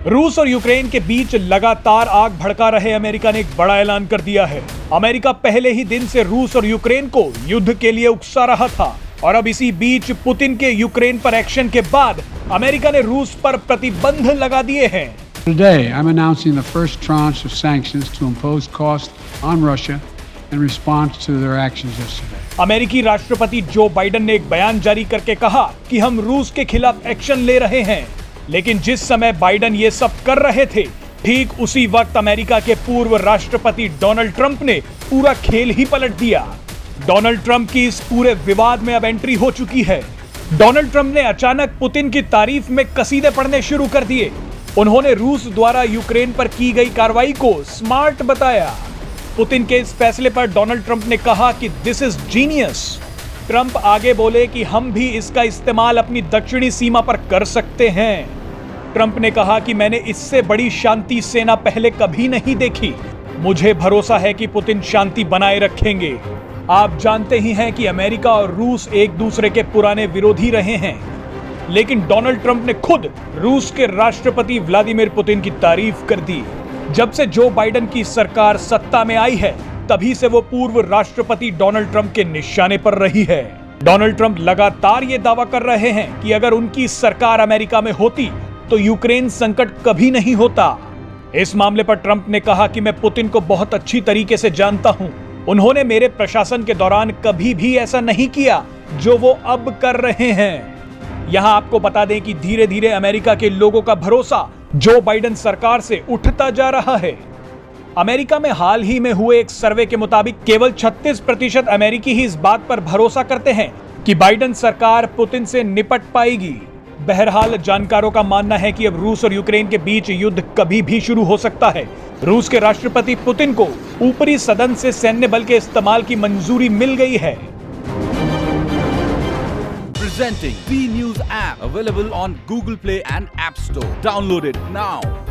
रूस और यूक्रेन के बीच लगातार आग भड़का रहे अमेरिका ने एक बड़ा ऐलान कर दिया है। अमेरिका पहले ही दिन से रूस और यूक्रेन को युद्ध के लिए उकसा रहा था और अब इसी बीच पुतिन के यूक्रेन पर एक्शन के बाद अमेरिका ने रूस पर प्रतिबंध लगा दिए हैं। Today, I'm announcing the first tranche of sanctions to impose costs on Russia in response to their actions yesterday. अमेरिकी राष्ट्रपति जो बाइडेन ने एक बयान जारी करके कहा कि हम रूस के खिलाफ एक्शन ले रहे हैं, लेकिन जिस समय बाइडेन ये सब कर रहे थे, ठीक उसी वक्त अमेरिका के पूर्व राष्ट्रपति डोनाल्ड ट्रंप ने पूरा खेल ही पलट दिया। डोनाल्ड ट्रंप की इस पूरे विवाद में अब एंट्री हो चुकी है। डोनाल्ड ट्रंप ने अचानक पुतिन की तारीफ में कसीदे पढ़ने शुरू कर दिए। उन्होंने रूस द्वारा यूक्रेन पर की गई कार्रवाई को स्मार्ट बताया। पुतिन के इस फैसले पर डोनाल्ड ट्रंप ने कहा कि दिस इज जीनियस। ट्रंप आगे बोले कि हम भी इसका इस्तेमाल अपनी दक्षिणी सीमा पर कर सकते हैं। ट्रंप ने कहा कि मैंने इससे बड़ी शांति सेना पहले कभी नहीं देखी। मुझे भरोसा है कि पुतिन शांति बनाए रखेंगे। आप जानते ही हैं कि अमेरिका और रूस एक दूसरे के पुराने विरोधी रहे हैं, लेकिन डोनाल्ड ट्रंप ने खुद रूस के राष्ट्रपति व्लादिमीर पुतिन की तारीफ कर दी। जब से जो बाइडेन की सरकार सत्ता में आई है, तभी से वो पूर्व राष्ट्रपति डोनाल्ड ट्रंप के निशाने पर रही है। डोनाल्ड ट्रंप लगातार ये दावा कर रहे हैं कि अगर उनकी सरकार अमेरिका में होती तो यूक्रेन संकट कभी नहीं होता। इस मामले पर ट्रंप ने कहा कि मैं पुतिन को बहुत अच्छी तरीके से जानता हूं। उन्होंने मेरे प्रशासन के दौरान कभी भी ऐसा नहीं किया जो वो अब कर रहे हैं। यहां आपको बता दें कि धीरे धीरे अमेरिका के लोगों का भरोसा जो बाइडेन सरकार से उठता जा रहा है। अमेरिका में हाल ही में हुए एक सर्वे के मुताबिक केवल 36% अमेरिकी ही इस बात पर भरोसा करते हैं कि बाइडेन सरकार पुतिन से निपट पाएगी। बहरहाल जानकारों का मानना है कि अब रूस और यूक्रेन के बीच युद्ध कभी भी शुरू हो सकता है। रूस के राष्ट्रपति पुतिन को ऊपरी सदन से सैन्य बल के इस्तेमाल की मंजूरी मिल गई है। Presenting B News app available on Google Play and App Store. Download it now.